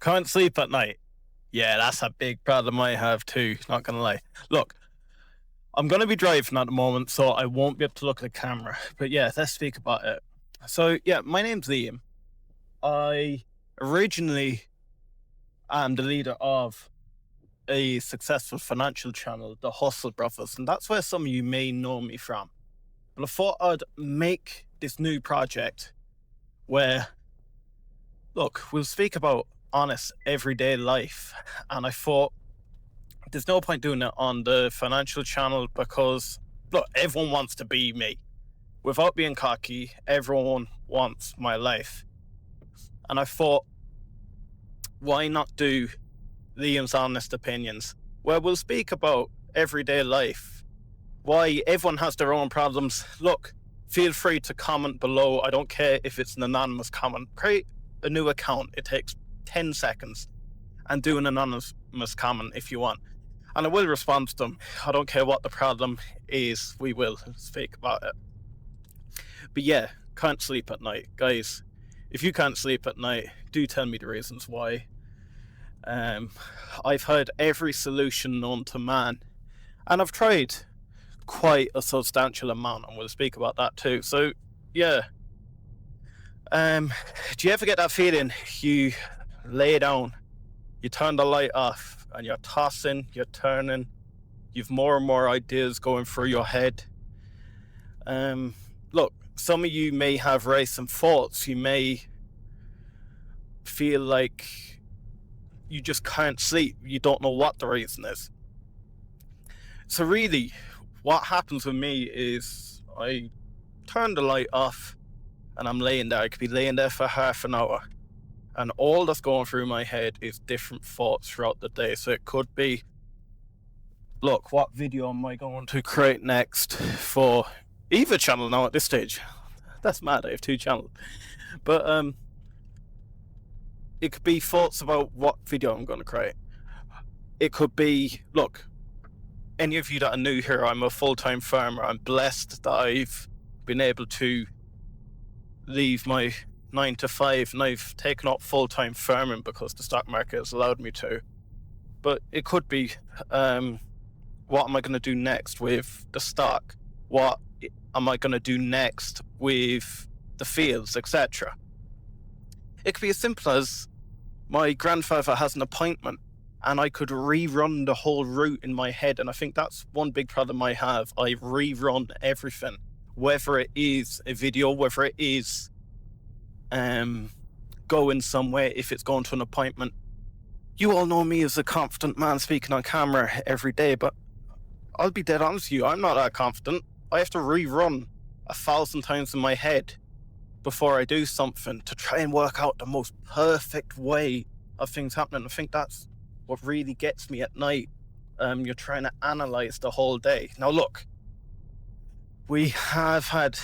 Can't sleep at night. Yeah, that's a big problem I have too, not gonna lie. Look, I'm gonna be driving at the moment, so I won't be able to look at the camera. But yeah, let's speak about it. So yeah, my name's Liam. I originally am the leader of a successful financial channel, the Hustle Brothers, and that's where some of you may know me from. But I thought I'd make this new project where, look, we'll speak about honest everyday life. And I thought there's no point doing it on the financial channel because, look, everyone wants to be me. Without being cocky, everyone wants my life. And I thought, why not do Liam's Honest Opinions, where we'll speak about everyday life, why everyone has their own problems. Look, feel free to comment below. I don't care if it's an anonymous comment. Create a new account. It takes 10 seconds and do an anonymous comment if you want. And I will respond to them. I don't care what the problem is, we will speak about it. But yeah, can't sleep at night. Guys, if you can't sleep at night, do tell me the reasons why. I've heard every solution known to man, and I've tried quite a substantial amount, and we'll speak about that too. So yeah, do you ever get that feeling you lay down, you turn the light off, and you're tossing, you're turning, you've more and more ideas going through your head? Look, some of you may have racing thoughts. You may feel like you just can't sleep. You don't know what the reason is. So really, what happens with me is I turn the light off and I'm laying there. I could be laying there for half an hour, and all that's going through my head is different thoughts throughout the day. So it could be, look, what video am I going to create next for either channel now at this stage? That's mad, I have two channels. But it could be thoughts about what video I'm going to create. It could be, look, any of you that are new here, I'm a full-time farmer. I'm blessed that I've been able to leave my 9 to 5 and I've taken up full-time farming because the stock market has allowed me to. But it could be, what am I going to do next with the stock? What am I going to do next with the fields, etc.? It could be as simple as my grandfather has an appointment and I could rerun the whole route in my head. And I think that's one big problem I have. I rerun everything, whether it is a video, whether it is going somewhere, if it's going to an appointment. You all know me as a confident man speaking on camera every day, but I'll be dead honest with you, I'm not that confident. I have to rerun 1,000 times in my head before I do something to try and work out the most perfect way of things happening. I think that's what really gets me at night. You're trying to analyze the whole day. Now look, we have had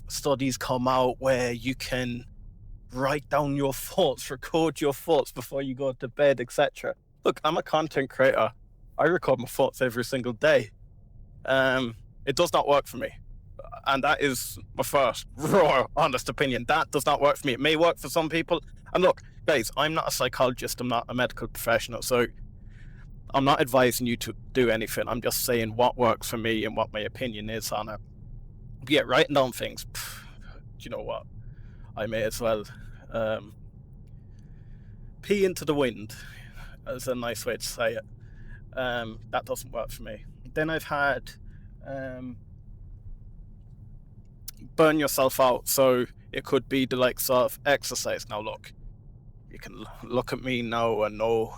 studies come out where you can write down your thoughts, record your thoughts before you go to bed, etc. Look, I'm a content creator. I record my thoughts every single day. It does not work for me. And that is my first raw, honest opinion. That does not work for me. It may work for some people. And look, guys, I'm not a psychologist. I'm not a medical professional. So I'm not advising you to do anything. I'm just saying what works for me and what my opinion is on it. But yeah, writing down things. Do you know what? I may as well pee into the wind. That's a nice way to say it. That doesn't work for me. Then I've had burn yourself out. So it could be the likes of exercise. Now look, you can look at me now and know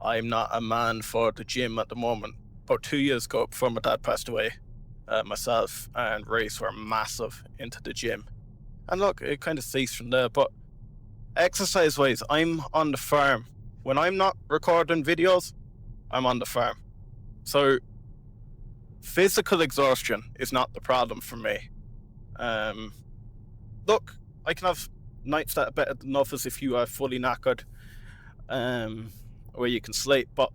I'm not a man for the gym at the moment. About 2 years ago, before my dad passed away, myself and Race were massive into the gym. And look, it kind of ceased from there. But exercise wise, I'm on the farm. When I'm not recording videos, I'm on the farm. So physical exhaustion is not the problem for me. Look, I can have nights that are better than others if you are fully knackered, where you can sleep, but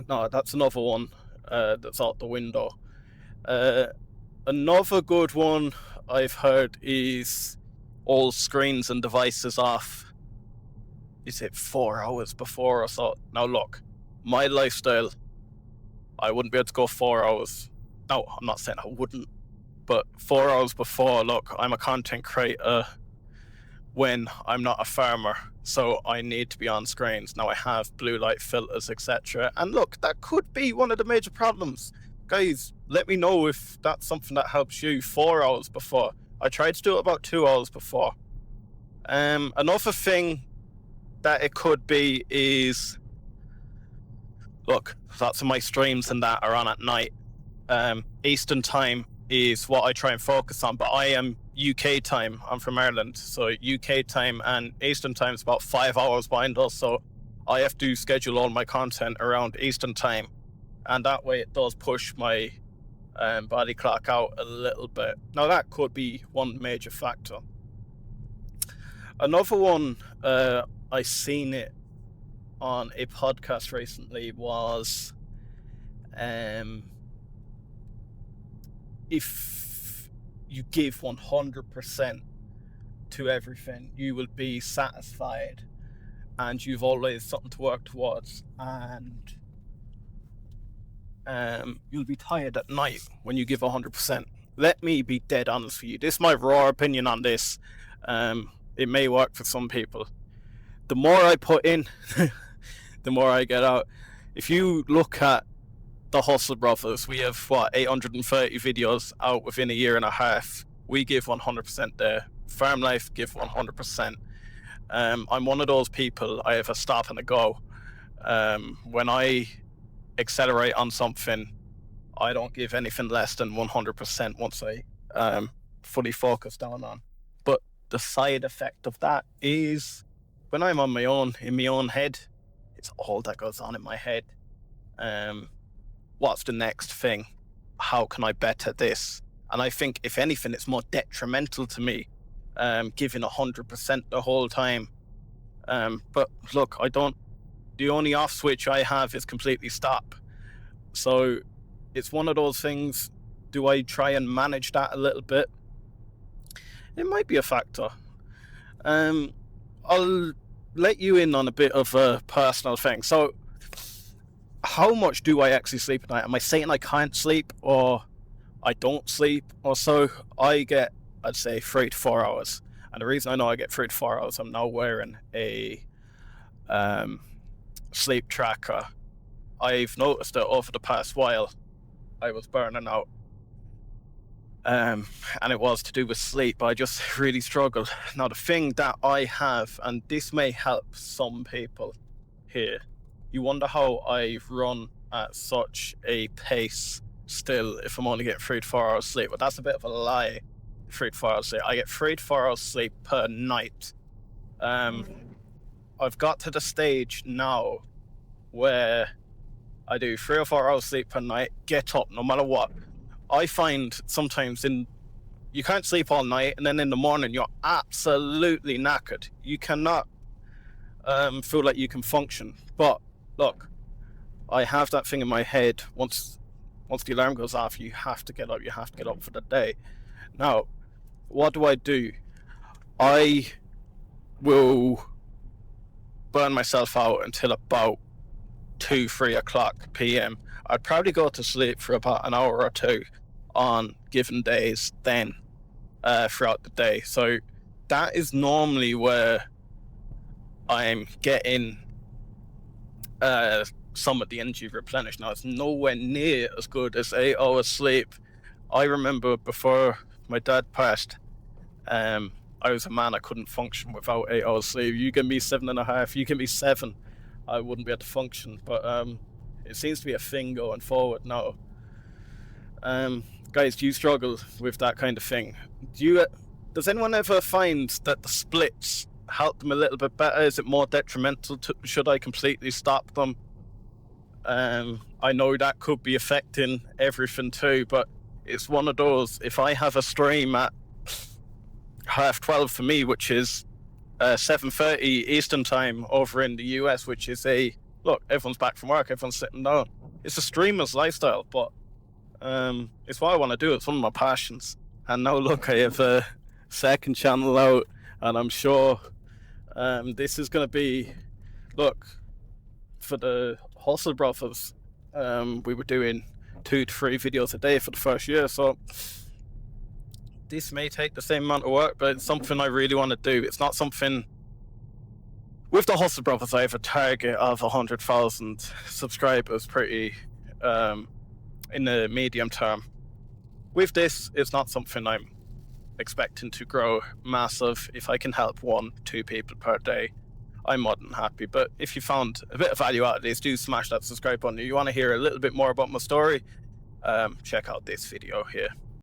no, that's another one that's out the window. Another good one I've heard is all screens and devices off. is it 4 hours before or so? Now look, my lifestyle, I wouldn't be able to go 4 hours. No, I'm not saying I wouldn't, but 4 hours before, look, I'm a content creator when I'm not a farmer, so I need to be on screens. Now I have blue light filters, etc. And look, that could be one of the major problems. Guys, let me know if that's something that helps you. 4 hours before. I tried to do it about 2 hours before. Another thing that it could be is, look, lots of my streams and that are on at night. Eastern time is what I try and focus on, but I am UK time. I'm from Ireland, so UK time and Eastern time is about 5 hours behind us, so I have to schedule all my content around Eastern time, and that way it does push my body clock out a little bit. Now that could be one major factor. Another one, I seen it on a podcast recently, was if you give 100% to everything, you will be satisfied and you've always something to work towards, and you'll be tired at night when you give 100%. Let me be dead honest with you. This is my raw opinion on this. It may work for some people. The more I put in, the more I get out. If you look at the Hustle Brothers, we have 830 videos out within a year and a half. We give 100% there. Farm Life give 100%. I'm one of those people. I have a stop and a go. When I accelerate on something, I don't give anything less than 100% once I fully focus down on. But the side effect of that is when I'm on my own, in my own head, it's all that goes on in my head. What's the next thing? How can I better this? And I think, if anything, it's more detrimental to me, giving 100% the whole time. But look, the only off switch I have is completely stop. So it's one of those things. Do I try and manage that a little bit? It might be a factor. I'll let you in on a bit of a personal thing. So how much do I actually sleep at night? Am I saying I can't sleep or I don't sleep? Or so I get, I'd say, 3 to 4 hours. And the reason I know I get 3 to 4 hours, I'm now wearing a sleep tracker. I've noticed that over the past while I was burning out, and it was to do with sleep. I just really struggled. Now the thing that I have, and this may help some people here, you wonder how I run at such a pace still if I'm only getting 3 to 4 hours sleep. But that's a bit of a lie. 3 to 4 hours sleep. I get 3 to 4 hours sleep per night. I've got to the stage now where I do 3 or 4 hours sleep per night, get up no matter what. I find sometimes you can't sleep all night, and then in the morning you're absolutely knackered. You cannot feel like you can function. But look, I have that thing in my head. Once the alarm goes off, you have to get up. You have to get up for the day. Now, what do? I will burn myself out until about 2-3 o'clock p.m. I'd probably go to sleep for about an hour or two on given days then throughout the day. So that is normally where I'm getting some of the energy replenished. Now, it's nowhere near as good as 8 hours sleep. I remember before my dad passed, I was a man. I couldn't function without 8 hours sleep. You give me 7.5, you give me 7, I wouldn't be able to function. But it seems to be a thing going forward now. Guys, do you struggle with that kind of thing? Does anyone ever find that the splits help them a little bit better? Is it more detrimental? Should I completely stop them? I know that could be affecting everything too, but it's one of those. If I have a stream at 12:30 for me, which is 7:30 Eastern time over in the US, which is look, everyone's back from work, everyone's sitting down. It's a streamer's lifestyle, but it's what I want to do. It's one of my passions. And now look, I have a second channel out, and I'm sure This is going to be, look, for the Hustle Brothers, we were doing 2 to 3 videos a day for the first year, so this may take the same amount of work, but it's something I really want to do. It's not something... With the Hustle Brothers, I have a target of 100,000 subscribers pretty in the medium term. With this, it's not something I'm expecting to grow massive. If I can help 1-2 people per day, I'm more than happy. But if you found a bit of value out of this, do smash that subscribe button. If you want to hear a little bit more about my story, check out this video here.